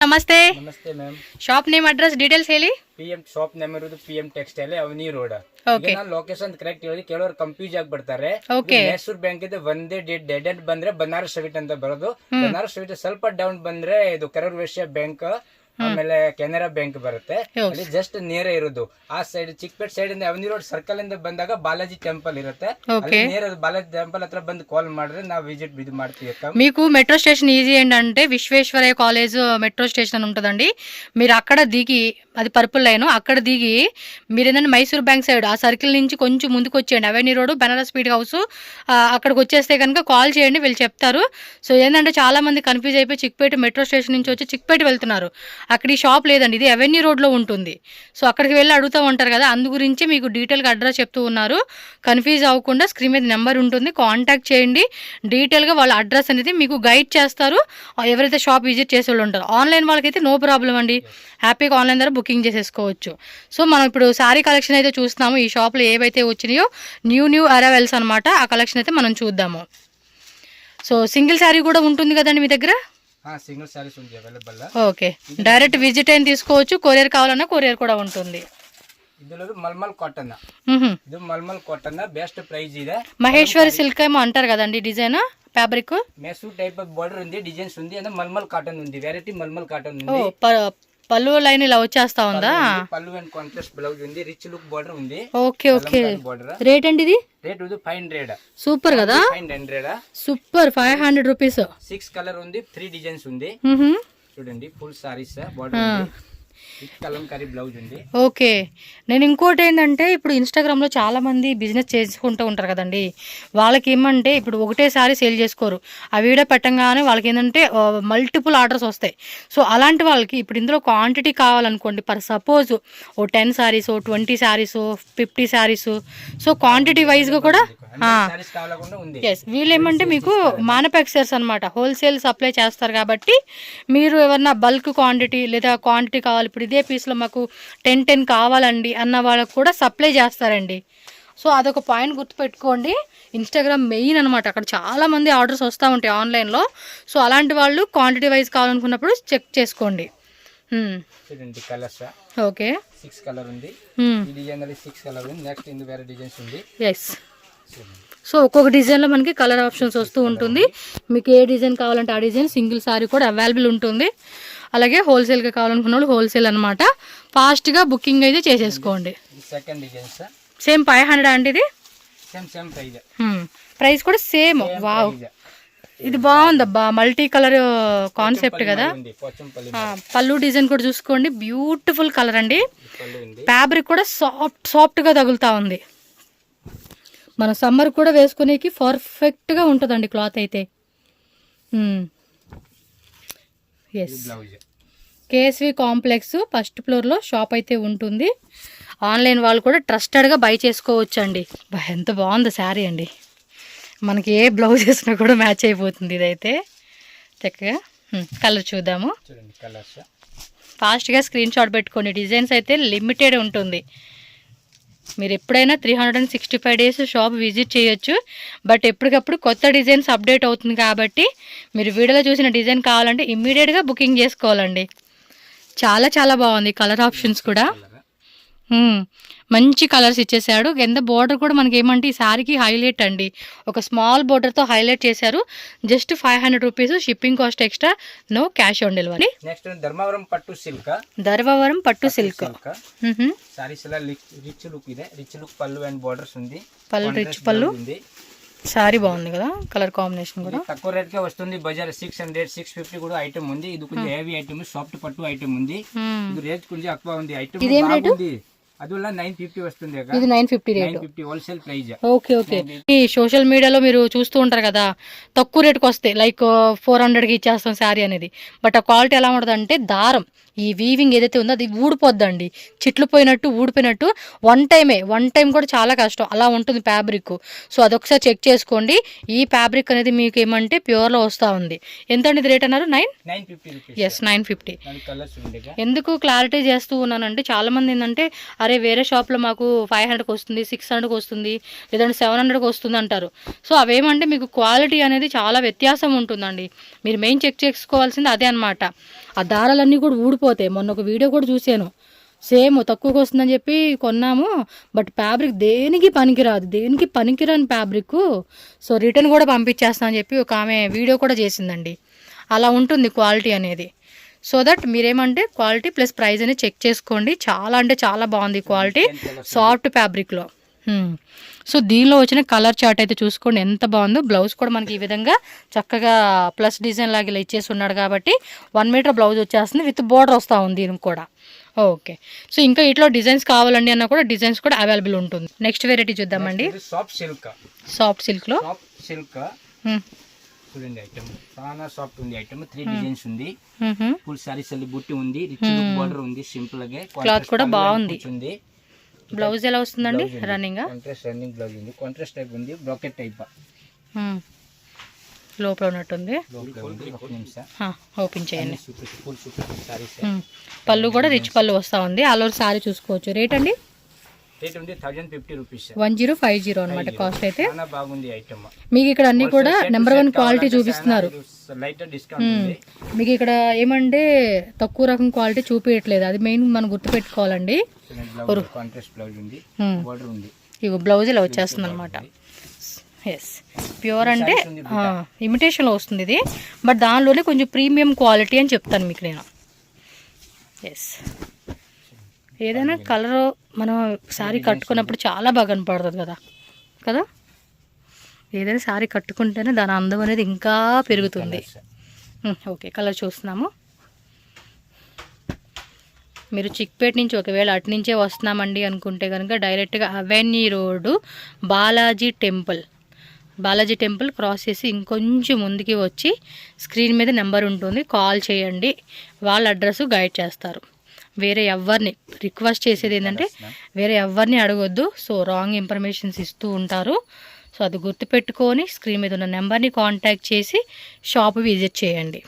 ನಮಸ್ತೆ ನಮಸ್ತೆ ma'am. Shop name address details ಹೇಳಿ. PM ಶಾಪ್ ನೇಮ್ ಇರೋದು PM ಟೆಕ್ಸ್ಟೈಲ್ ಅವನಿ ರೋಡ್. ಓಕೆ, ನಾನು ಲೊಕೇಶನ್ ಕರೆಕ್ಟ್ ಹೇಳಿ ಕೆಲವರು ಕನ್ಫ್ಯೂಸ್ ಆಗ್ಬಿಡ್ತಾರೆ. ಓಕೆ, ಮೈಸೂರು ಬ್ಯಾಂಕ್ ಇದೆ ಒಂದೇ ಡೆಡ್ ಎಂಡ್ ಬಂದ್ರೆ ಬನಾರಸ್ ಸ್ವೀಟ್ ಅಂತ ಬರೋದು. ಬನಾರಸ್ ಸ್ವೀಟ್ ಸ್ವಲ್ಪ ಡೌನ್ ಬಂದ್ರೆ ಇದು ಕರೂರ್ ವೈಶ್ಯ ಬ್ಯಾಂಕ್ ಆಮೇಲೆ ಕೆನರಾ ಬ್ಯಾಂಕ್ ಬರುತ್ತೆ. ಅಲ್ಲಿ ಜಸ್ಟ್ ನೇರ ಇರೋದು ಆ ಸೈಡ್ ಚಿಕ್ಕಪೇಟ್ ಸೈಡ್ ಇಂದ ಅವನಿ ರೋಡ್ ಸರ್ಕಲ್ ಇಂದ ಬಂದಾಗ ಬಾಲಾಜಿ ಟೆಂಪಲ್ ಇರುತ್ತೆ. ಅಲ್ಲಿ ನೇರ బాలాజీ టెంపుల్ హత్ర బంద్ కాల్ ಮಾಡಿದ್ರೆ ನಾವು విజిట్ ఇది ಮಾಡ್ತೀವಿ. మీకు మెట్రో స్టేషన్ ఈజీ ఏంటంటే విశ్వేశ్వరయ్య కాలేజ్ మెట్రో స్టేషన్ ఉంటుందండి. మీరు అక్కడ దిగి, అది పర్పుల్ లైన్, అక్కడ దిగి మీరు ఏంటంటే మైసూర్ బ్యాంక్ సైడ్ ఆ సర్కిల్ నుంచి కొంచెం ముందుకు వచ్చేయండి. Avenue road Banaras speed house అక్కడికి వచ్చేస్తే కనుక కాల్ చేయండి, వీళ్ళు చెప్తారు. సో ఏంటంటే చాలా మంది కన్ఫ్యూజ్ అయిపోయి చిక్పేట మెట్రో స్టేషన్ నుంచి వచ్చి చిక్పేట వెళ్తున్నారు. అక్కడ ఈ షాప్ లేదండి, ఇది అవెన్యూ రోడ్లో ఉంటుంది. సో అక్కడికి వెళ్ళి అడుగుతూ ఉంటారు కదా, అందు గురించి మీకు డీటెయిల్గా అడ్రస్ చెప్తూ ఉన్నారు. కన్ఫ్యూజ్ అవ్వకుండా స్క్రీన్ మీద నెంబర్ ఉంటుంది, కాంటాక్ట్ చేయండి. డీటెయిల్గా వాళ్ళ అడ్రస్ అనేది మీకు గైడ్ చేస్తారు ఎవరైతే షాప్ విజిట్ చేసే వాళ్ళు ఉంటారో. ఆన్లైన్ వాళ్ళకైతే నో ప్రాబ్లం అండి, హ్యాపీగా ఆన్లైన్ ద్వారా బుకింగ్ చేసేసుకోవచ్చు. సో మనం ఇప్పుడు శారీ కలెక్షన్ అయితే చూస్తున్నాము. ఈ షాప్లో ఏవైతే వచ్చినాయో న్యూ అరైవల్స్ అనమాట, ఆ కలెక్షన్ అయితే మనం చూద్దాము. సో సింగిల్ శారీ కూడా ఉంటుంది కదండి మీ దగ్గర? సింగిల్ సారీస్ ఉంది అవైలబుల్. ఓకే, డైరెక్ట్ విజిట్ అయిన తీసుకోవచ్చు, కొరియర్ కావాలన్నా కొరియర్ కూడా ఉంటుంది. ఇందులో మల్మల్ కాటన్, ఇది మల్మల్ కాటన్ బెస్ట్ ప్రైస్ ಇದೆ. మహేశ్వరి సిల్క్ ఏమో అంటారు కదండి, design fabric Mysore type of border ఉంది, డిజైన్స్ ఉంది, అంటే మల్మల్ కాటన్ ఉంది, వెరైటీ మల్మల్ కాటన్ ఉంది. పళ్ళు లైన్ ఇలా వచ్చేస్తా ఉందా? పళ్ళు అండ్ కాంట్రాస్ట్ బ్లౌజ్ ఉంది, రిచ్ లుక్ బార్డర్ ఉంది. ఓకే ఓకే, రేట్ అండి ఇది? రేట్ ఇది 500. సూపర్ కదా, 500 సూపర్. 500 రూపీస్. 6 కలర్ ఉంది, 3 డిజైన్స్ ఉంది. చూడండి ఫుల్ సారీస్ బార్డర్ ఉంది, కలంకారీ బ్లౌజ్ ఉంది. ఓకే, నేను ఇంకోటి ఏంటంటే ఇప్పుడు ఇన్స్టాగ్రామ్లో చాలామంది బిజినెస్ చేసుకుంటూ ఉంటారు కదండి, వాళ్ళకి ఏమంటే ఇప్పుడు ఒకటేసారి సేల్ చేసుకోరు. ఆ వీడియో పెట్టంగానే వాళ్ళకి ఏంటంటే మల్టిపుల్ ఆర్డర్స్ వస్తాయి. సో అలాంటి వాళ్ళకి ఇప్పుడు ఇందులో క్వాంటిటీ కావాలనుకోండి, ఫర్ సపోజ్ ఓ 10 saris, 20 saris, 50 saris, so quantity వైజ్గా కూడా ఎస్, వీళ్ళు ఏమంటే మీకు మ్యానుఫ్యాక్చరర్స్ అనమాట, హోల్సేల్ సప్లై చేస్తారు. కాబట్టి మీరు ఎవరన్నా బల్క్ క్వాంటిటీ లేదా క్వాంటిటీ కావాలి, ఇప్పుడు ఇదే పీస్లో మాకు 10 కావాలండి అన్న వాళ్ళకు కూడా సప్లై చేస్తారండి. సో అదొక పాయింట్ గుర్తుపెట్టుకోండి. ఇన్స్టాగ్రామ్ మెయిన్ అనమాట, అక్కడ చాలామంది ఆర్డర్స్ వస్తూ ఉంటాయి ఆన్లైన్లో. సో అలాంటి వాళ్ళు క్వాంటిటీ వైజ్ కావాలనుకున్నప్పుడు చెక్ చేసుకోండి. ఓకే, 6 కలర్ ఉంది, ఈ డిజైన్ 6 కలర్ ఉంది. నెక్స్ట్ ఇందు వేరే డిజైన్స్ ఉంది. ఎస్, సో ఒక్కొక్క డిజైన్లో మనకి కలర్ ఆప్షన్స్ వస్తూ ఉంటుంది. మీకు ఏ డిజైన్ కావాలంటే ఆ డిజైన్, సింగిల్ సారీ కూడా అవైలబుల్ ఉంటుంది. అలాగే హోల్సేల్గా కావాలనుకున్న వాళ్ళు హోల్సేల్ అనమాట, ఫాస్ట్గా బుకింగ్ అయితే చేసేసుకోండి. సెకండ్ డిజైన్ సేమ్ 500 అండి, ఇది సేమ్ ప్రైస్. ప్రైస్ కూడా సేమ్. వావ్, ఇది బాగుందబ్బా, మల్టీ కలర్ కాన్సెప్ట్ కదా. పళ్ళు డిజైన్ కూడా చూసుకోండి, బ్యూటిఫుల్ కలర్ అండి. ఫ్యాబ్రిక్ కూడా సాఫ్ట్గా తగులుతూ ఉంది. మన సమ్మర్ కూడా వేసుకునేకి పర్ఫెక్ట్గా ఉంటుందండి క్లాత్ అయితే. ఎస్, కేఎస్వి కాంప్లెక్స్ ఫస్ట్ ఫ్లోర్లో షాప్ అయితే ఉంటుంది. ఆన్లైన్ వాళ్ళు కూడా ట్రస్టెడ్గా బై చేసుకోవచ్చు అండి. ఎంత బాగుంది శారీ అండి, మనకి ఏ బ్లౌజ్ వేసినా కూడా మ్యాచ్ అయిపోతుంది. ఇదైతే చక్కగా. కలర్ చూద్దాము, ఫాస్ట్గా స్క్రీన్ షాట్ పెట్టుకోండి. డిజైన్స్ అయితే లిమిటెడ్ ఉంటుంది. మీరు ఎప్పుడైనా 365 డేస్ షాప్ విజిట్ చేయొచ్చు. బట్ ఎప్పటికప్పుడు కొత్త డిజైన్స్ అప్డేట్ అవుతుంది కాబట్టి మీరు వీడియోలో చూసిన డిజైన్ కావాలంటే ఇమ్మీడియట్గా బుకింగ్ చేసుకోవాలండి. చాలా చాలా బాగుంది కలర్ ఆప్షన్స్ కూడా. మంచి కలర్స్ ఇచ్చేసాడు. కింద బోర్డర్ కూడా మనకి ఏమంటే ఈ శారీకి హైలైట్ అండి, ఒక స్మాల్ బోర్డర్తో హైలైట్ చేశారు. Just 500 rupees, shipping cost extra, no cash on delivery. Next Dharmavaram పట్టు సిల్క్. ధర్మవరం పట్టు సిల్క్ సారీస్ ఎలా రిచ్ లుక్ ಇದೆ, రిచ్ లుక్ పళ్ళు అండ్ బోర్డర్స్ ఉంది. పళ్ళు రిచ్ పళ్ళు, సారీ బాగుంది కదా, కలర్ కాంబినేషన్ కూడా తక్కువ రేట్ కే వస్తుంది. బజార్ 600 650 కూడా ఐటమ్ ఉంది. ఇది కొంచెం హెవీ ఐటమ్, సాఫ్ట్ పట్టు ఐటమ్ ఉంది. ఇది రేట్ కొంచెం ఎక్కువ ఉంది. ఐటమ్ బాగుంది. అది 950 వస్తుంది. ఇది 950 rate, 950 wholesale price. Okay okay. ఈ సోషల్ మీడియాలో మీరు చూస్తూ ఉంటారు కదా, తక్కువ రేట్కి వస్తాయి, లైక్ 400కి ఇచ్చేస్తాం శారీ అనేది. బట్ ఆ క్వాలిటీ ఎలా ఉంటుంది అంటే, దారం ఈ వీవింగ్ ఏదైతే ఉందో అది ఊడిపోద్దండి, చిట్లు పోయినట్టు ఊడిపోయినట్టు. వన్ టైం కూడా చాలా కష్టం, అలా ఉంటుంది ఫ్యాబ్రిక్. సో అదొకసారి చెక్ చేసుకోండి. ఈ ఫ్యాబ్రిక్ అనేది మీకు ఏమంటే ప్యూర్లో వస్తూ ఉంది. ఎంత అండి ఇది రేట్ అన్నారు? 950. ఎస్, 950. ఎందుకు క్లారిటీ చేస్తూ ఉన్నానంటే, చాలామంది ఏంటంటే అరే వేరే షాప్లో మాకు 500కి వస్తుంది, 600కి వస్తుంది, లేదంటే 700కి వస్తుంది అంటారు. సో అవేమంటే మీకు క్వాలిటీ అనేది చాలా వ్యత్యాసం ఉంటుందండి. మీరు మెయిన్ చెక్ చేసుకోవాల్సింది అదే అనమాట. ఆ దారాలన్నీ కూడా ఊడిపోతాయి. మొన్న ఒక వీడియో కూడా చూశాను, సేమ్ తక్కువకి వస్తుందని చెప్పి కొన్నాము, బట్ ఫ్యాబ్రిక్ దేనికి పనికిరాదు, దేనికి పనికిరాని ఫ్యాబ్రిక్. సో రిటర్న్ కూడా పంపించేస్తామని చెప్పి ఒక ఆమె వీడియో కూడా చేసిందండి. అలా ఉంటుంది క్వాలిటీ అనేది. సో దట్ మీరేమంటే క్వాలిటీ ప్లస్ ప్రైస్ అనేది చెక్ చేసుకోండి. చాలా అంటే చాలా బాగుంది క్వాలిటీ, సాఫ్ట్ ఫ్యాబ్రిక్లో. సో దీనిలో వచ్చిన కలర్ చార్ట్ అయితే చూసుకోండి ఎంత బాగుందో. బ్లౌజ్ కూడా మనకి ఈ విధంగా చక్కగా ప్లస్ డిజైన్ లాగా ఇలా ఇచ్చేసి ఉన్నాడు కాబట్టి 1 మీటర్ బ్లౌజ్ వచ్చేస్తుంది, విత్ బోర్డర్ వస్తూ ఉంది దీనికి కూడా. ఓకే, సో ఇంకా ఇట్లా డిజైన్స్ కావాలండి అన్న కూడా డిజైన్స్ కూడా అవైలబుల్ ఉంటుంది. నెక్స్ట్ వెరైటీ చూద్దామండి. సాఫ్ట్ సిల్క్లో చూడండి ఐటమ్ చాలా సాఫ్ట్ ఉంది. ఐటమ్ 3 డిజైన్స్ ఉంది. ఫుల్ సారీస్ ಅಲ್ಲಿ బుట్టి ఉంది, రిచ్ బోర్డర్ ఉంది, సింపుల్ గా క్లాత్ కూడా బాగుంది. ఉంది. బ్లౌజ్ ఎలా వస్తుందండి? రన్నింగ్ రన్నింగ్ బ్లౌజ్ ఉంది, కాంట్రాస్ట్ టైప్ ఉంది, బ్రాకెట్ టైప్ లోపల ఉన్నట్టుంది. ఓపెన్ చేయండి. పళ్ళు కూడా రిచ్ పళ్ళు వస్తా ఉంది. ఆల్ ఓవర్ సారీ చూసుకోవచ్చు. రేట్ అండి? రేట్ ఉంది 1050 రూపీస్, 1050 అన్నమాట కాస్ట్ అయితే. చాలా బాగుంది ఐటమ్. మీకు ఇక్కడ అన్ని కూడా నెంబర్ 1 క్వాలిటీ చూపిస్తున్నారు. లైట్ డిస్కౌంట్ ఉంది. మీకు ఇక్కడ ఏమంటే తక్కువ రకం క్వాలిటీ చూపించట్లేదు, అది మెయిన్ మనం గుర్తుపెట్టుకోవాలండి. కాంట్రాస్ట్ బ్లౌజ్ ఉంది, బోర్డర్ ఉంది. ఇగో బ్లౌజ్ ఇలా వచ్చేస్తుంది అనమాట. ఎస్, ప్యూర్ అంటే ఇమిటేషన్లో వస్తుంది ఇది, బట్ దానిలోనే కొంచెం ప్రీమియం క్వాలిటీ అని చెప్తాను మీకు నేను. ఎస్, ఏదైనా కలర్ మనం శారీ కట్టుకున్నప్పుడు చాలా బాగా కనపడుతుంది కదా కదా. ఏదైనా శారీ కట్టుకుంటేనే దాని అందం అనేది ఇంకా పెరుగుతుంది. ఓకే, కలర్ చూస్తున్నాము. మీరు చిక్పేట నుంచి ఒకవేళ అటు నుంచే వస్తున్నామండి అనుకుంటే కనుక డైరెక్ట్గా avenue road Balaji temple cross చేసి ఇంకొంచెం ముందుకి వచ్చి స్క్రీన్ మీద నెంబర్ ఉంటుంది, కాల్ చేయండి. వాళ్ళ అడ్రస్ గైడ్ చేస్తారు. వేరే ఎవరిని రిక్వెస్ట్ చేసేది ఏంటంటే వేరే ఎవరిని అడగొద్దు. సో రాంగ్ ఇన్ఫర్మేషన్స్ ఇస్తూ ఉంటారు. సో అది గుర్తుపెట్టుకొని స్క్రీన్ మీద ఉన్న నెంబర్ని కాంటాక్ట్ చేసి షాప్ విజిట్ చేయండి.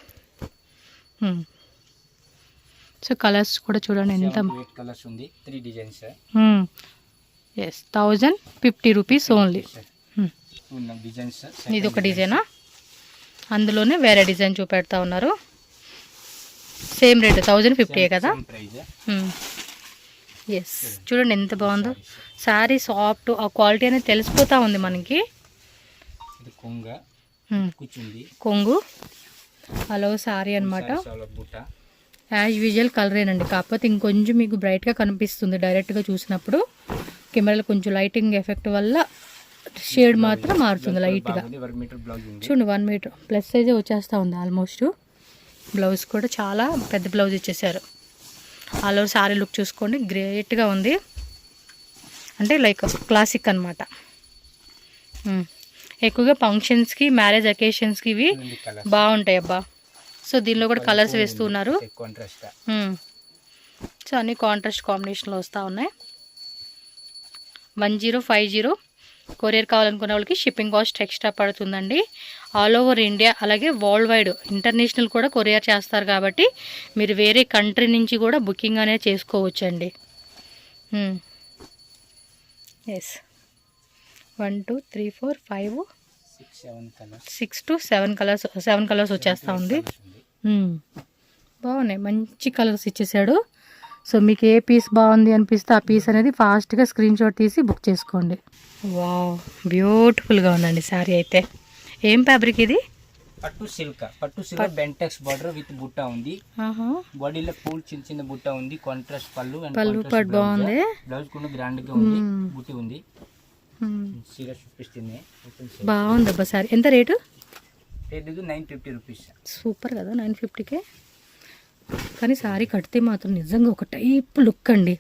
సో కలర్స్ కూడా చూడండి ఎంత కలర్స్ ఉంది, 3 designs. Yes, 1050 rupees only. Designs ఇది ఒక డిజైనా, అందులోనే వేరే డిజైన్ చూపెడతా ఉన్నారు. సేమ్ రేట్ 1050 కదా. ఎస్, చూడండి ఎంత బాగుందో శారీ. సాఫ్ట్ ఆ క్వాలిటీ అనేది తెలిసిపోతూ ఉంది మనకి. కొంగు హలో శారీ అనమాట. యాజ్ యూజువల్ కలరేనండి, కాకపోతే ఇంకొంచెం మీకు బ్రైట్గా కనిపిస్తుంది డైరెక్ట్గా చూసినప్పుడు. కెమెరాలో కొంచెం లైటింగ్ ఎఫెక్ట్ వల్ల షేడ్ మాత్రం మారుతుంది లైట్గా. చూడండి 1 మీటర్ ప్లస్ సైజే వచ్చేస్తూ ఉంది ఆల్మోస్ట్. బ్లౌజ్ కూడా చాలా పెద్ద బ్లౌజ్ ఇచ్చేసారు. ఆల్ ఓవర్ శారీ లుక్ చూసుకోండి, గ్రేట్గా ఉంది. అంటే లైక్ క్లాసిక్ అనమాట. ఎక్కువగా ఫంక్షన్స్కి, మ్యారేజ్ అకేషన్స్కి ఇవి బాగుంటాయి అబ్బా. సో దీనిలో కూడా కలర్స్ వేస్తూ ఉన్నారు. సో అన్ని కాంట్రాస్ట్ కాంబినేషన్లో వస్తూ ఉన్నాయి. 1050 కొరియర్ కావాలనుకునే వాళ్ళకి షిప్పింగ్ కాస్ట్ ఎక్స్ట్రా పడుతుందండి. ఆల్ ఓవర్ ఇండియా అలాగే వరల్డ్ వైడ్ ఇంటర్నేషనల్ కూడా కొరియర్ చేస్తారు కాబట్టి మీరు వేరే కంట్రీ నుంచి కూడా బుకింగ్ అనేది చేసుకోవచ్చండి. ఎస్, 1 2 3 4 5 6 to 7 కలర్స్ వచ్చేస్తూ ఉంది. బాగున్నాయి, మంచి కలర్స్ ఇచ్చేసాడు. సో మీకు ఏ పీస్ బాగుంది అనిపిస్తే ఆ పీస్ అనేది ఫాస్ట్గా స్క్రీన్ షాట్ తీసి బుక్ చేసుకోండి. వావ్, బ్యూటిఫుల్గా ఉందండి శారీ అయితే. ఏం ఫ్యాబ్రిక్ ఇది? పట్టు సిల్క్ బెంటెక్స్ బార్డర్ విత్ బుట్ట ఉంది. బాడీలో పూల్ చిన్న బుట్ట ఉంది. కాంట్రాస్ట్ పళ్ళు పట్టు బాగుంది. బ్లౌజ్ కూడా గ్రాండ్ గా ఉంది, బుట్టి ఉంది. సీరియస్ చూపిస్తుంది, బాగుంది అబ్బా శారీ. ఎంత రేటు? Rate 950 rupees. సూపర్ కదా 950కే. కానీ శారీ కడితే మాత్రం నిజంగా ఒక టైప్ లుక్ అండి,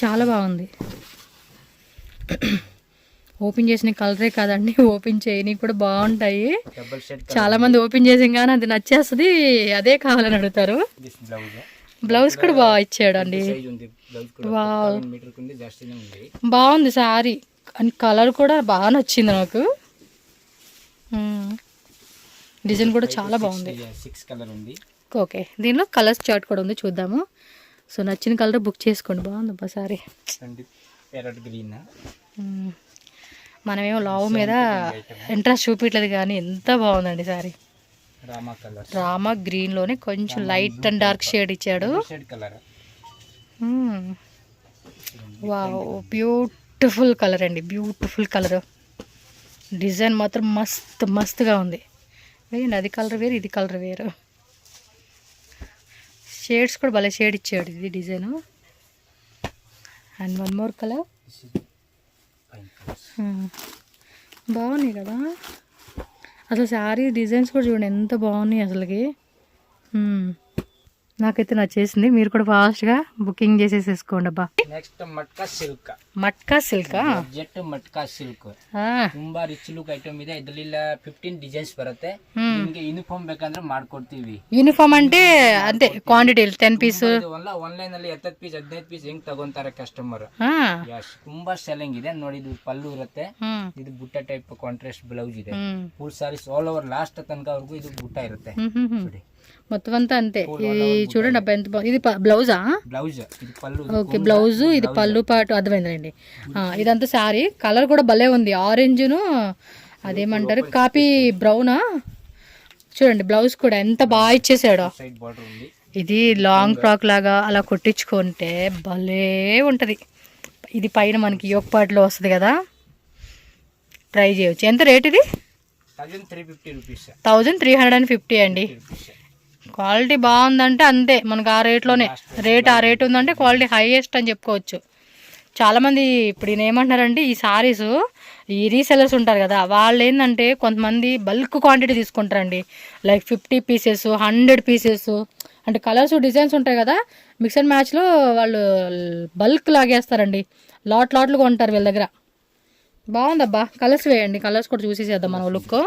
చాలా బాగుంది. ఓపెన్ చేసిన కలరే కాదండి, ఓపెన్ చేయని కూడా బాగుంటాయి. చాలా మంది ఓపెన్ చేసాం కానీ అది నచ్చేస్తుంది, అదే కావాలని అడుగుతారు. బ్లౌజ్ కూడా బాగా ఇచ్చాడు అండి. బాగుంది శారీ, అండ్ కలర్ కూడా బాగా నచ్చింది నాకు. డిజైన్ కూడా చాలా బాగుంది. ఓకే, దీనిలో కలర్స్ చార్ట్ కూడా ఉంది, చూద్దాము. సో నచ్చిన కలర్ బుక్ చేసుకోండి. బాగుందబ్బా సారీ. Parrot green. మనమేమో లావు మీద ఇంట్రెస్ట్ చూపించలేదు కానీ ఎంత బాగుందండి సారీ. రామా కలర్, రామా గ్రీన్లోనే కొంచెం లైట్ అండ్ డార్క్ షేడ్ ఇచ్చాడు. కలర్. వావ్, బ్యూటిఫుల్ కలర్ అండి, బ్యూటిఫుల్ కలర్. డిజైన్ మాత్రం మస్తుగా ఉంది. వేయండి, అది కలర్ వేరు, ఇది కలర్ వేరు. షేడ్స్ కూడా భలే షేడ్ ఇచ్చాడు. ఇది design. And one more colour. బాగున్నాయి కదా అసలు శారీ డిజైన్స్ కూడా చూడండి ఎంత బాగున్నాయి అసలుకి. నాకైతే నచ్చేసింది. మీరు కూడా ఫాస్ట్గా బుకింగ్ చేసేసేసుకోండి అబ్బా. Next matka silk. మట్కా ಸಿಲ್ಕಾ? ಜೆಟ್ ಮಟ್ಕಾ ಸಿಲ್ಕ್ ತುಂಬಾ ರಿಚ್ ಲುಕ್ ಐಟಮ್ ಇದೆ. ಇದರಲ್ಲಿ 15 ಡಿಸೈನ್ಸ್ ಬರುತ್ತೆ. ನಿಮಗೆ ಯೂನಿಫಾರ್ಮ್ ಬೇಕಂದ್ರೆ ಮಾಡ್ಕೊಡ್ತೀವಿ. ಯೂನಿಫಾರ್ಮ್ అంటే అంతే క్వాంటిటీ 10 పీಸ್. ಆನ್ಲೈನ್ ಅಲ್ಲಿ 10 ಪೀಸ್ 15 ಪೀಸ್ ಹೆಂಗ್ ತಗೊಂತಾರೆ ಕಸ್ಟಮರ್. ತುಂಬಾ ಸೆಲ್ಲಿಂಗ್ ಇದೆ ನೋಡಿ. ಇದು ಪಲ್ಲು ಇರುತ್ತೆ, ಇದು ಬುಟ್ಟ ಟೈಪ್ ಕಾಂಟ್ರಾಸ್ಟ್ ಬ್ಲೌಸ್ ಇದೆ. Full saris all over last ತನಕವರೆಗೂ ಇದು ಬುಟ್ಟ ಇರುತ್ತೆ ನೋಡಿ. మొత్తం అంతా అంతే. ఇది చూడండి అబ్బా ఎంత బాగుంది. ఇది బ్లౌజా? బ్లౌజ్, ఇది పల్లు. ఓకే, బ్లౌజ్, ఇది పళ్ళు పాటు. అర్థమైందండి. ఇదంతా శారీ. కలర్ కూడా భలే ఉంది. ఆరెంజ్ను అదేమంటారు కాపీ బ్రౌనా. చూడండి బ్లౌజ్ కూడా ఎంత బాగా ఇచ్చేసాడు. ఇది లాంగ్ ఫ్రాక్ లాగా అలా కొట్టించుకుంటే భలే ఉంటుంది. ఇది పైన మనకి యోక్ పార్ట్లో వస్తుంది కదా, ట్రై చేయవచ్చు. ఎంత రేట్ ఇది? 1350 అండి. క్వాలిటీ బాగుందంటే అంతే, మనకు ఆ రేట్లోనే. ఆ రేట్ ఉందంటే క్వాలిటీ హైయెస్ట్ అని చెప్పుకోవచ్చు. చాలామంది ఇప్పుడు ఈయన ఏమంటున్నారంటే ఈ సారీస్ ఈ రీసెలర్స్ ఉంటారు కదా, వాళ్ళు ఏంటంటే కొంతమంది బల్క్ క్వాంటిటీ తీసుకుంటారండి. లైక్ 50 పీసెస్ 100 పీసెస్ అంటే కలర్స్ డిజైన్స్ ఉంటాయి కదా, మిక్స్ అండ్ మ్యాచ్లో వాళ్ళు బల్క్ లాగేస్తారండి. లాట్లు కొంటారు వీళ్ళ దగ్గర. బాగుందబ్బా. కలర్స్ వేయండి, కలర్స్ కూడా చూసేసేద్దాం మన లుక్.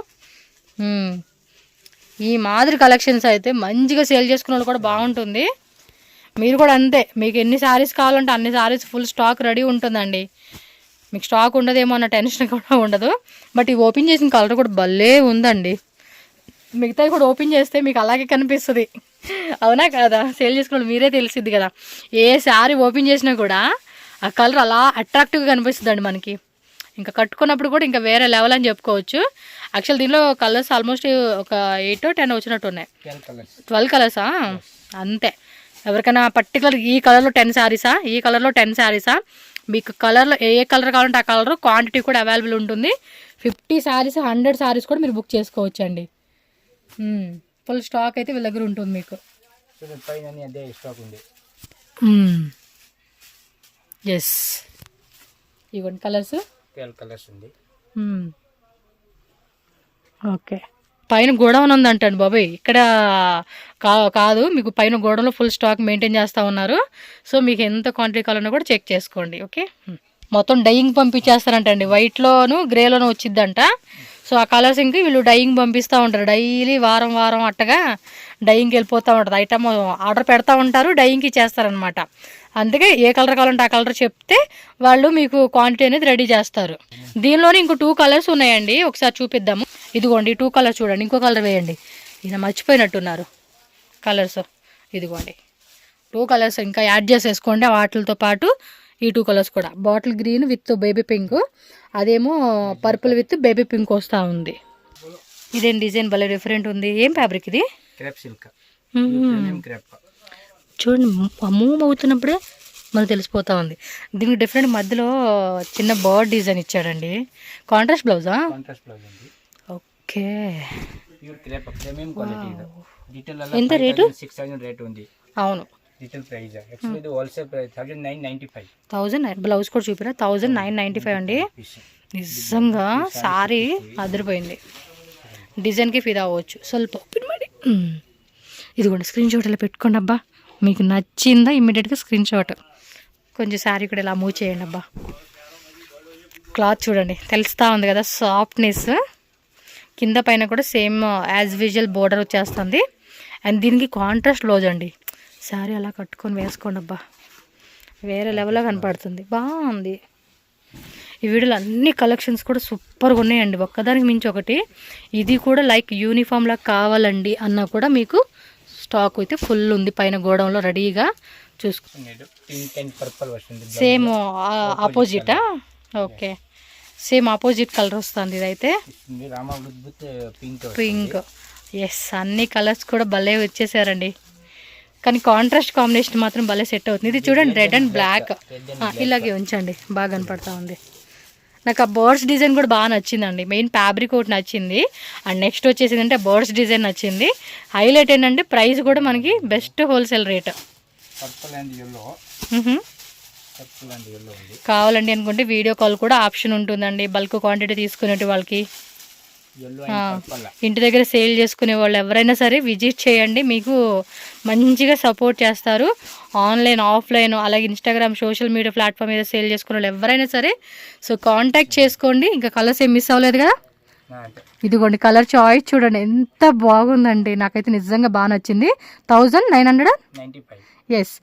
ఈ మాదిరి కలెక్షన్స్ అయితే మంచిగా సేల్ చేసుకున్న వాళ్ళు కూడా బాగుంటుంది. మీరు కూడా అంతే, మీకు ఎన్ని శారీస్ కావాలంటే అన్ని శారీస్ ఫుల్ స్టాక్ రెడీ ఉంటుందండి. మీకు స్టాక్ ఉండదేమో అన్న టెన్షన్ కూడా ఉండదు. బట్ ఈ ఓపెన్ చేసిన కలర్ కూడా భలే ఉందండి. మిగతాది కూడా ఓపెన్ చేస్తే మీకు అలాగే కనిపిస్తుంది. అవునా కాదా? సేల్ చేసుకున్న మీరే తెలిసిద్ది కదా. ఏ శారీ ఓపెన్ చేసినా కూడా ఆ కలర్ అలా అట్రాక్టివ్గా కనిపిస్తుందండి మనకి. ఇంకా కట్టుకున్నప్పుడు కూడా ఇంకా వేరే లెవెల్ అని చెప్పుకోవచ్చు. యాక్చువల్ దీనిలో కలర్స్ ఆల్మోస్ట్ ఒక 8 or 10 వచ్చినట్టు ఉన్నాయి. 12 కలర్సా? అంతే. ఎవరికైనా పర్టికులర్ ఈ కలర్లో 10 శారీసా, ఈ కలర్లో 10 శారీసా, మీకు కలర్లో ఏ కలర్ కావాలంటే ఆ కలర్, క్వాంటిటీ కూడా అవైలబుల్ ఉంటుంది. 50 శారీస్ 100 శారీస్ కూడా మీరు బుక్ చేసుకోవచ్చు అండి. ఫుల్ స్టాక్ అయితే వీళ్ళ దగ్గర ఉంటుంది మీకు. ఎస్, ఇవ్వండి కలర్స్. ఓకే, పైన గోడౌన్ ఉందంటండి బాబాయ్. ఇక్కడ కాదు, మీకు పైన గోడౌన్లో ఫుల్ స్టాక్ మెయింటైన్ చేస్తూ ఉన్నారు. సో మీకు ఎంత క్వాంటిటీ కావాలన్నా కూడా చెక్ చేసుకోండి. ఓకే, మొత్తం డైయింగ్ పంపించేస్తారంటండి. వైట్లోను గ్రేలోను వచ్చిద్దంట. సో ఆ కలర్స్ ఇంక వీళ్ళు డైయింగ్ పంపిస్తూ ఉంటారు. డైలీ వారం అట్టగా డైయింగ్కి వెళ్ళిపోతూ ఉంటుంది. ఐటమ్ ఆర్డర్ పెడతా ఉంటారు, డైయింగ్కి చేస్తారనమాట. అందుకే ఏ కలర్ కావాలంటే ఆ కలర్ చెప్తే వాళ్ళు మీకు క్వాంటిటీ అనేది రెడీ చేస్తారు. దీనిలోనే ఇంకో 2 కలర్స్ ఉన్నాయండి, ఒకసారి చూపిద్దాము. ఇదిగోండి 2 కలర్స్ చూడండి. ఇంకో కలర్ వేయండి. ఈయన మర్చిపోయినట్టున్నారు కలర్స్. ఇదిగోండి 2 కలర్స్ ఇంకా యాడ్ చేసేసుకోండి. వాటితో పాటు ఈ 2 కలర్స్ కూడా. Bottle green with baby pink, అదేమో పర్పుల్ విత్ బేబీ పింక్ వస్తూ ఉంది. ఇదేం డిజైన్ భలే డిఫరెంట్ ఉంది. ఏం ఫ్యాబ్రిక్ ఇది? చూడండి, మూవ్ అవుతున్నప్పుడే మనకు తెలిసిపోతా ఉంది. దీనికి డిఫరెంట్ మధ్యలో చిన్న బర్డ్ డిజైన్ ఇచ్చాడండి. కాంట్రాస్ట్ బ్లౌజా? ఓకే, ఎంత రేటు? 6000 రేట్ ఉంది. అవును, రిటైల్ ప్రైస్. యాక్చువల్లీ ఇది హోల్సేల్ ప్రైస్ 1995. 1000. బ్లౌజ్ కూడా చూపిరా, 1995 అండి. నిజంగా సారీ అదిరిపోయింది. డిజైన్కి ఫిదా అవ్వచ్చు. ಸ್ವಲ್ಪ ఓపెన్ ಮಾಡಿ. ఇదిగోండి స్క్రీన్ షాట్ ఇలా పెట్టుకోండి అబ్బా. మీకు నచ్చిందా ఇమ్మీడియట్గా స్క్రీన్ షాట్. కొంచెం శారీ కూడా ఇలా మూవ్ చేయండి అబ్బా. క్లాత్ చూడండి, తెలుస్తూ ఉంది కదా సాఫ్ట్నెస్. కింద పైన కూడా సేమ్ యాజ్ విజువల్ బోర్డర్ వచ్చేస్తుంది. అండ్ దీనికి కాంట్రాస్ట్ బ్లౌజ్ అండి. శారీ అలా కట్టుకొని వేసుకోండి అబ్బా, వేరే లెవెల్లో కనపడుతుంది. బాగుంది. ఈ వీడియోలో అన్ని కలెక్షన్స్ కూడా సూపర్గా ఉన్నాయండి, ఒక్కదానికి మించి ఒకటి. ఇది కూడా లైక్ యూనిఫామ్లా కావాలండి అన్నా కూడా మీకు స్టాక్ అయితే ఫుల్ ఉంది పైన గోడౌన్లో రెడీగా చూసుకో. పింక్ అండ్ పర్పుల్ వస్తుంది, సేమ్ ఆపోజిటా? ఓకే, సేమ్ ఆపోజిట్ కలర్ వస్తుంది ఇదైతే పింక్. ఎస్, అన్ని కలర్స్ కూడా భలే వచ్చేసారండి, కానీ కాంట్రాస్ట్ కాంబినేషన్ మాత్రం భలే సెట్ అవుతుంది. ఇది చూడండి, రెడ్ అండ్ బ్లాక్. ఇలాగే ఉంచండి, బాగా కనపడతా ఉంది. నాకు ఆ బర్డ్స్ డిజైన్ కూడా బాగా నచ్చిందండి. మెయిన్ ఫ్యాబ్రిక్ ఒకటి నచ్చింది, అండ్ నెక్స్ట్ వచ్చేసి అంటే బర్డ్స్ డిజైన్ నచ్చింది. హైలైట్ ఏంటంటే ప్రైస్ కూడా మనకి బెస్ట్ హోల్సేల్ రేట్. కావాలండి అనుకుంటే వీడియో కాల్ కూడా ఆప్షన్ ఉంటుందండి, బల్క్ క్వాంటిటీ తీసుకునే వాళ్ళకి. ఇంటి దగ్గర సేల్ చేసుకునే వాళ్ళు ఎవరైనా సరే విజిట్ చేయండి, మీకు మంచిగా సపోర్ట్ చేస్తారు. ఆన్లైన్, ఆఫ్లైన్, అలాగే ఇన్స్టాగ్రామ్, సోషల్ మీడియా ప్లాట్ఫామ్ మీద సేల్ చేసుకునే వాళ్ళు ఎవరైనా సరే సో కాంటాక్ట్ చేసుకోండి. ఇంకా కలర్స్ ఏం మిస్ అవ్వలేదు కదా. ఇదిగోండి కలర్ చాయిస్ చూడండి ఎంత బాగుందండి, నాకైతే నిజంగా బాగా నచ్చింది. 1995. ఎస్,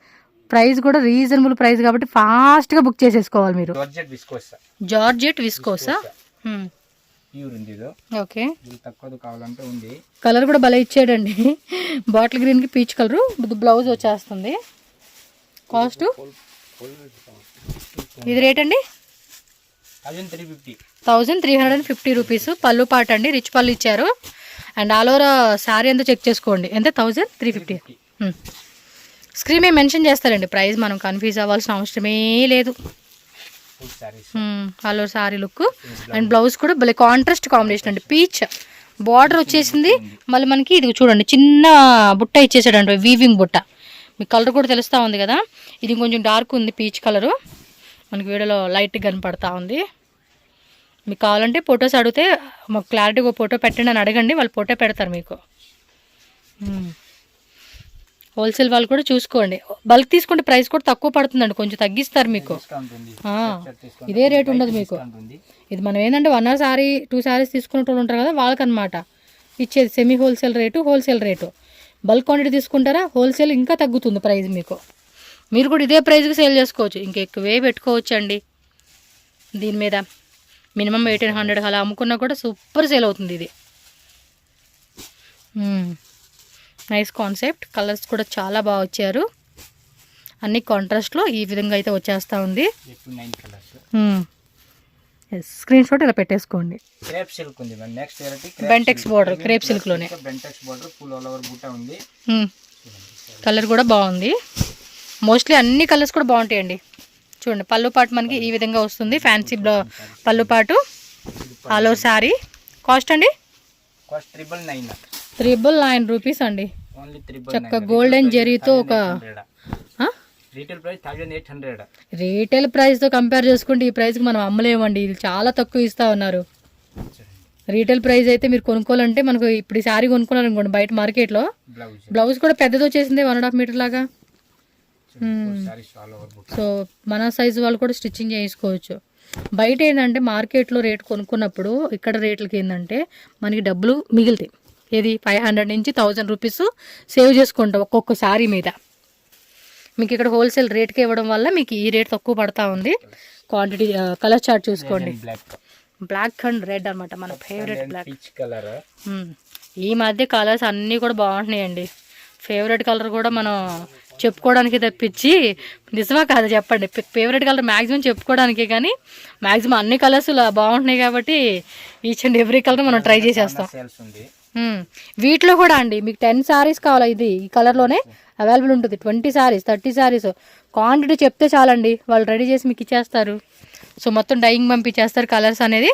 ప్రైస్ కూడా రీజనబుల్ ప్రైస్ కాబట్టి ఫాస్ట్గా బుక్ చేసేసుకోవాలి మీరు. జార్జెట్ విస్కోసా? ఓకే, కలర్ కూడా భలే ఇచ్చాడండి, బాటిల్ గ్రీన్ కి పీచ్ కలర్. బ్లౌజ్ వచ్చేస్తుంది. కాస్ట్ ఇది రేట్ అండి 1350 రూపీస్. పళ్ళు పాట అండి, రిచ్ పళ్ళు ఇచ్చారు. అండ్ ఆల్ ఓవర్ శారీ అంతా చెక్ చేసుకోండి, ఎంత 1350. స్క్రీన్ మీద మెన్షన్ చేస్తారండి ప్రైస్, మనం కన్ఫ్యూజ్ అవ్వాల్సిన అవసరమే లేదు. All over sari look and blouse కూడా భలే కాంట్రాస్ట్ కాంబినేషన్ అండి, పీచ్ బార్డర్ వచ్చేసింది. మళ్ళీ మనకి ఇది చూడండి చిన్న బుట్ట ఇచ్చేసాడండి, వీవింగ్ బుట్ట. మీకు కలర్ కూడా తెలుస్తూ ఉంది కదా, ఇది కొంచెం డార్క్ ఉంది పీచ్ కలరు, మనకి వీడియోలో లైట్గా కనపడతా ఉంది. మీకు కావాలంటే ఫొటోస్ అడిగితే మాకు క్లారిటీగా ఫోటో పెట్టండి అని అడగండి, వాళ్ళు ఫోటో పెడతారు మీకు. హోల్సేల్ వాళ్ళు కూడా చూసుకోండి, బల్క్ తీసుకుంటే ప్రైస్ కూడా తక్కువ పడుతుందండి, కొంచెం తగ్గిస్తారు మీకు. ఇదే రేట్ ఉండదు మీకు. ఇది మనం ఏంటంటే 1 సారీ 2 సారీస్ తీసుకునే వాళ్ళు ఉంటారు కదా, వాళ్ళకనమాట ఇచ్చేది semi wholesale rate, wholesale rate. Bulk quantity తీసుకుంటారా, హోల్సేల్ ఇంకా తగ్గుతుంది ప్రైస్ మీకు. మీరు కూడా ఇదే ప్రైస్కి సేల్ చేసుకోవచ్చు, ఇంకా ఎక్కువే పెట్టుకోవచ్చు అండి. దీని మీద మినిమం 1800 అలా అమ్ముకున్నా కూడా సూపర్ సేల్ అవుతుంది ఇది. నైస్ కాన్సెప్ట్, కలర్స్ కూడా చాలా బాగా వచ్చారు, అన్ని కాంట్రాస్ట్లో ఈ విధంగా అయితే వచ్చేస్తూ ఉంది. స్క్రీన్ షాట్ ఇలా పెట్టేసుకోండి. క్రేప్ సిల్క్ ఉంది, next variety Bentex border, crepe silk లోనే Bentex border full all over buta ఉంది. కలర్ కూడా బాగుంది, మోస్ట్లీ అన్ని కలర్స్ కూడా బాగుంటాయండి. చూడండి పళ్ళు పాటు మనకి ఈ విధంగా వస్తుంది, ఫ్యాన్సీ పళ్ళు పాటు, ఆల్ ఓవర్ శారీ. కాస్ట్ అండి 999 రూపీస్ అండి. చక్క గోల్డెన్ జరీతో ఒక రీటైల్ ప్రైస్ తో కంపేర్ చేసుకుంటే ఈ ప్రైస్కి మనం అమ్మలేమండి, ఇది చాలా తక్కువ ఇస్తా ఉన్నారు. రీటైల్ ప్రైస్ అయితే మీరు కొనుక్కోవాలంటే మనకు ఇప్పుడు ఈ శారీ కొనుక్కోవాలనుకోండి బయట మార్కెట్లో, బ్లౌజ్ కూడా పెద్దది వచ్చేసింది 1.5 మీటర్ లాగా. సో మన సైజు వాళ్ళు కూడా స్టిచ్చింగ్ చేసుకోవచ్చు. బయట ఏంటంటే మార్కెట్లో రేట్ కొనుక్కున్నప్పుడు ఇక్కడ రేట్లకి ఏంటంటే మనకి డబ్బులు మిగులుతాయి. ఏది 500 నుంచి 1000 రూపీస్ సేవ్ చేసుకుంటాం ఒక్కొక్క శారీ మీద. మీకు ఇక్కడ హోల్సేల్ రేట్కి ఇవ్వడం వల్ల మీకు ఈ రేట్ తక్కువ పడతా ఉంది. క్వాంటిటీ కలర్ చార్ట్ చూసుకోండి, బ్లాక్ అండ్ రెడ్ అనమాట, మన ఫేవరెట్ బ్లాక్ కలర్. ఈ మధ్య కలర్స్ అన్నీ కూడా బాగుంటున్నాయండి. ఫేవరెట్ కలర్ కూడా మనం చెప్పుకోవడానికి తప్పించి నిజమా కాదు చెప్పండి, ఫేవరెట్ కలర్ మ్యాక్సిమం చెప్పుకోవడానికే, కానీ మ్యాక్సిమం అన్ని కలర్స్ బాగుంటున్నాయి కాబట్టి ఈచ్ అండ్ ఎవ్రీ కలర్ మనం ట్రై చేసేస్తాం. వీటిలో కూడా అండి మీకు 10 సారీస్ కావాలా, ఇది ఈ కలర్లోనే అవైలబుల్ ఉంటుంది. 20 సారీస్ 30 సారీస్ క్వాంటిటీ చెప్తే చాలండి, వాళ్ళు రెడీ చేసి మీకు ఇచ్చేస్తారు. సో మొత్తం డైయింగ్ పంపించేస్తారు. కలర్స్ అనేది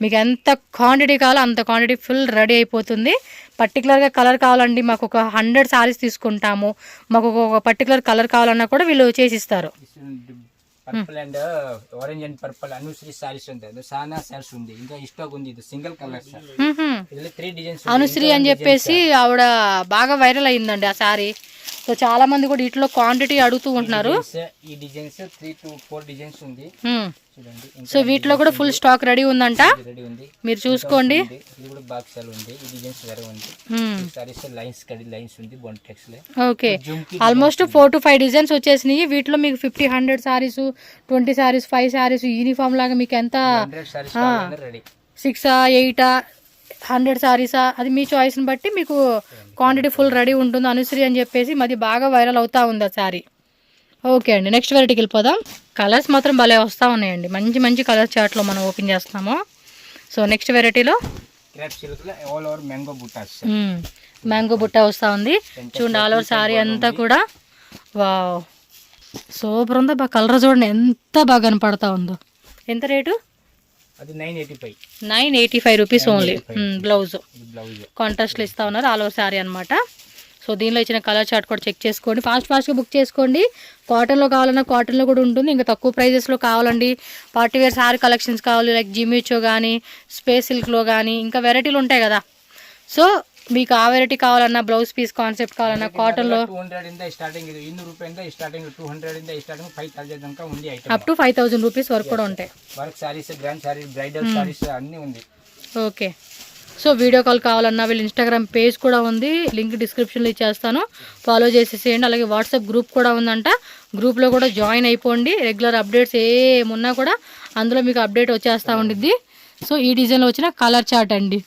మీకు ఎంత క్వాంటిటీ కావాలో అంత క్వాంటిటీ ఫుల్ రెడీ అయిపోతుంది. పర్టికులర్గా కలర్ కావాలండి, మాకు ఒక 100 సారీస్ తీసుకుంటాము, మాకు ఒక పర్టికులర్ కలర్ కావాలన్నా కూడా వీళ్ళు చేసిస్తారు. Purple and orange and purple Anusri saris ఉంది, సానా సారీస్ ఉంది, ఇంకా స్టాక్ ఉంది. ఇది single colour sir, 3 designs. Anusri అని చెప్పేసి ఆవిడ బాగా వైరల్ అయిందండి ఆ సారీ. సో చాలా మంది కూడా వీటిలో క్వాంటిటీ అడుగుతూ ఉంటున్నారు. ఈ డిజైన్స్ 3 to 4 డిజైన్స్ ఉంది. సో వీటిలో కూడా ఫుల్ స్టాక్ రెడీ ఉందంట, మీరు చూసుకోండి. ఓకే, ఆల్మోస్ట్ 4 to 5 డిజైన్స్ వచ్చేసినాయి. వీటిలో మీకు 50, 100 సారీస్, 20 సారీస్, 5 సారీస్ యూనిఫామ్ లాగా మీకు ఎంత 6, 8 100 శారీసా అది మీ చాయిస్ని బట్టి మీకు క్వాంటిటీ ఫుల్ రెడీ ఉంటుంది. అనుశ్రీ అని చెప్పేసి మాది బాగా వైరల్ అవుతూ ఉంది ఆ శారీ. ఓకే అండి, నెక్స్ట్ వెరైటీకి వెళ్ళిపోదాం. కలర్స్ మాత్రం భలే వస్తూ ఉన్నాయండి, మంచి మంచి కలర్ చార్ట్లో మనం ఓపెన్ చేస్తున్నాము. సో నెక్స్ట్ వెరైటీలో మ్యాంగో బుట్ట వస్తూ ఉంది. చూడండి ఆల్ ఓవర్ శారీ అంతా కూడా వావ్ సూపర్ ఉందో. బాగా కలర్ చూడండి ఎంత బాగా కనపడతా ఉందో. ఎంత రేటు? అది 985 రూపీస్ ఓన్లీ. బ్లౌజ్ కాంట్రాస్ట్లో ఇస్తూ ఉన్నారు, ఆల్ ఓవర్ శారీ అనమాట. సో దీనిలో ఇచ్చిన కలర్ చార్ట్ కూడా చెక్ చేసుకోండి, ఫాస్ట్గా బుక్ చేసుకోండి. కాటన్లో కావాలన్నా కాటన్లో కూడా ఉంటుంది, ఇంకా తక్కువ ప్రైజెస్లో కావాలండి పార్టీ వేర్ శారీ కలెక్షన్స్ కావాలి లైక్ జిమిచో కానీ స్పేస్ సిల్క్లో కానీ ఇంకా వెరైటీలు ఉంటాయి కదా. సో మీకు ఆ వెరైటీ కావాలన్నా బ్లౌజ్ పీస్ కాన్సెప్ట్ కావాలన్నా కాటన్లో అప్ టు 5000 రూపీస్ వరకు కూడా ఉంటాయి. ఓకే, సో వీడియో కాల్ కావాలన్నా వీళ్ళు ఇన్స్టాగ్రామ్ పేజ్ కూడా ఉంది, లింక్ డిస్క్రిప్షన్లో ఇచ్చేస్తాను, ఫాలో చేసేసేయండి. అలాగే వాట్సాప్ గ్రూప్ కూడా ఉందంట, గ్రూప్లో కూడా జాయిన్ అయిపోండి. రెగ్యులర్ అప్డేట్స్ ఏమున్నా కూడా అందులో మీకు అప్డేట్ వచ్చేస్తూ ఉండిద్ది. సో ఈ డిజైన్లో వచ్చిన కలర్ చార్ట్ అండి,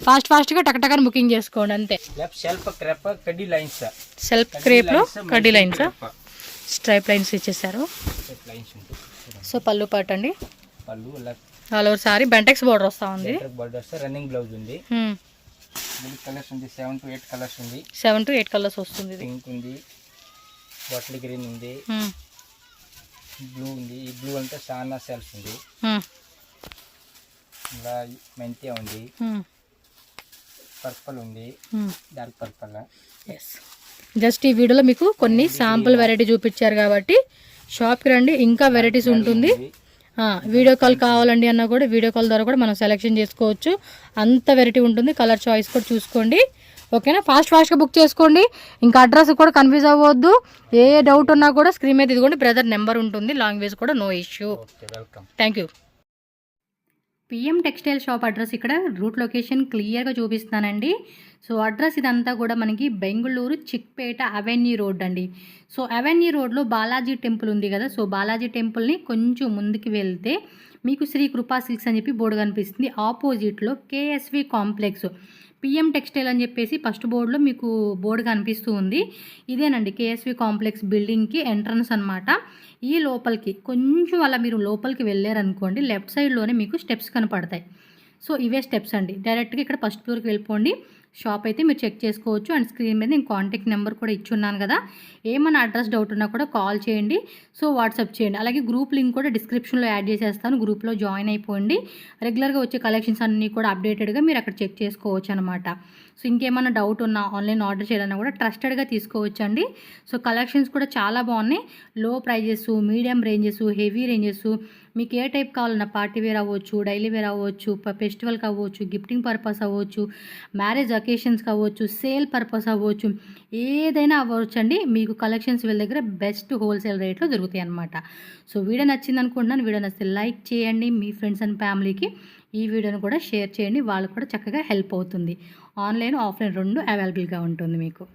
ఫాస్ట్గా టకటకని బుకింగ్ చేసుకోండి అంతే. సెల్ఫ్ క్రేప్లో కడ్డీ లైన్స్ స్ట్రైప్ లైన్స్ ఇచ్చేసారు. సో పళ్ళు పాట అండి, all over sorry Bentex border వస్తూ ఉంది. రన్నింగ్ బ్లౌజ్ ఉంది. కలర్స్ ఉంది 7 to 8 కలర్స్ ఉంది. 7 to 8 కలర్స్ వస్తుంది. పింక్ ఉంది, బాటిల్ గ్రీన్ ఉంది, బ్లూ ఉంది. ఈ బ్లూ అంటే చాలా సెల్ఫ్ ఉంది. ఇలా మెంతియా ఉంది, పర్పుల్ ఉంది, డార్క్ పర్పుల్. ఎస్, జస్ట్ ఈ వీడియోలో మీకు కొన్ని శాంపుల్ వెరైటీ చూపించారు కాబట్టి షాప్కి రండి, ఇంకా వెరైటీస్ ఉంటుంది. వీడియో కాల్ కావాలండి అన్నా కూడా వీడియో కాల్ ద్వారా కూడా మనం సెలెక్షన్ చేసుకోవచ్చు, అంత వెరైటీ ఉంటుంది. కలర్ చాయిస్ కూడా చూసుకోండి. ఓకేనా, ఫాస్ట్గా బుక్ చేసుకోండి. ఇంకా అడ్రస్ కూడా కన్ఫ్యూజ్ అవ్వద్దు, ఏ డౌట్ ఉన్నా కూడా స్క్రీన్ మీద ఇదిగోండి బ్రదర్ నెంబర్ ఉంటుంది, లాంగ్వేజ్ కూడా no issue. Thank you. PM textile shop address ఇక్కడ రూట్ లొకేషన్ క్లియర్గా చూపిస్తానండి. సో అడ్రస్ ఇదంతా కూడా మనకి బెంగళూరు చిక్పేట అవెన్యూ రోడ్ అండి. సో అవెన్యూ రోడ్లో బాలాజీ టెంపుల్ ఉంది కదా, సో బాలాజీ టెంపుల్ని కొంచెం ముందుకు వెళ్తే మీకు శ్రీ కృపా సిల్క్స్ అని చెప్పి బోర్డు కనిపిస్తుంది. ఆపోజిట్లో కేఎస్వి కాంప్లెక్స్ పిఎం టెక్స్టైల్ అని చెప్పేసి ఫస్ట్ బోర్డులో మీకు బోర్డు కనిపిస్తూ ఉంది. ఇదేనండి కేఎస్వి కాంప్లెక్స్ బిల్డింగ్కి ఎంట్రన్స్ అనమాట. ఈ లోపలికి కొంచెం అలా మీరు లోపలికి వెళ్ళారనుకోండి, లెఫ్ట్ సైడ్లోనే మీకు స్టెప్స్ కనపడతాయి. సో ఇవే స్టెప్స్ అండి, డైరెక్ట్గా ఇక్కడ ఫస్ట్ ఫ్లోర్కి వెళ్ళిపోండి. షాప్ అయితే మీరు చెక్ చేసుకోవచ్చు. అండ్ స్క్రీన్ మీద నేను కాంటాక్ట్ నెంబర్ కూడా ఇచ్చున్నాను కదా, ఏమైనా అడ్రస్ డౌట్ ఉన్నా కూడా కాల్ చేయండి. సో వాట్సాప్ చేయండి. అలాగే గ్రూప్ లింక్ కూడా డిస్క్రిప్షన్లో యాడ్ చేసేస్తాను, గ్రూప్లో జాయిన్ అయిపోండి. రెగ్యులర్గా వచ్చే కలెక్షన్స్ అన్నీ కూడా అప్డేటెడ్గా మీరు అక్కడ చెక్ చేసుకోవచ్చు అనమాట. సో ఇంకేమైనా డౌట్ ఉన్నా ఆన్లైన్ ఆర్డర్ చేయాలన్నా కూడా ట్రస్టెడ్గా తీసుకోవచ్చు అండి. సో కలెక్షన్స్ కూడా చాలా బాగున్నాయి, low prices, medium ranges, heavy ranges. మీకు ఏ టైప్ కావాలన్నా పార్టీ వేర్ అవ్వచ్చు, డైలీ వేర్ అవ్వచ్చు, ఫెస్టివల్కి అవ్వచ్చు, గిఫ్టింగ్ పర్పస్ అవ్వచ్చు, మ్యారేజ్ అకేషన్స్కి అవ్వచ్చు, సేల్ పర్పస్ అవ్వచ్చు, ఏదైనా అవ్వచ్చు అండి. మీకు కలెక్షన్స్ వీళ్ళ దగ్గర బెస్ట్ హోల్సేల్ రేట్లో దొరుకుతాయి అన్నమాట. సో వీడియో నచ్చింది అనుకుంటున్నాను. వీడియో నచ్చితే లైక్ చేయండి, మీ ఫ్రెండ్స్ అండ్ ఫ్యామిలీకి ఈ వీడియోని కూడా షేర్ చేయండి, వాళ్ళకు కూడా చక్కగా హెల్ప్ అవుతుంది. ఆన్లైన్ ఆఫ్లైన్ రెండు అవైలబుల్గా ఉంటుంది మీకు.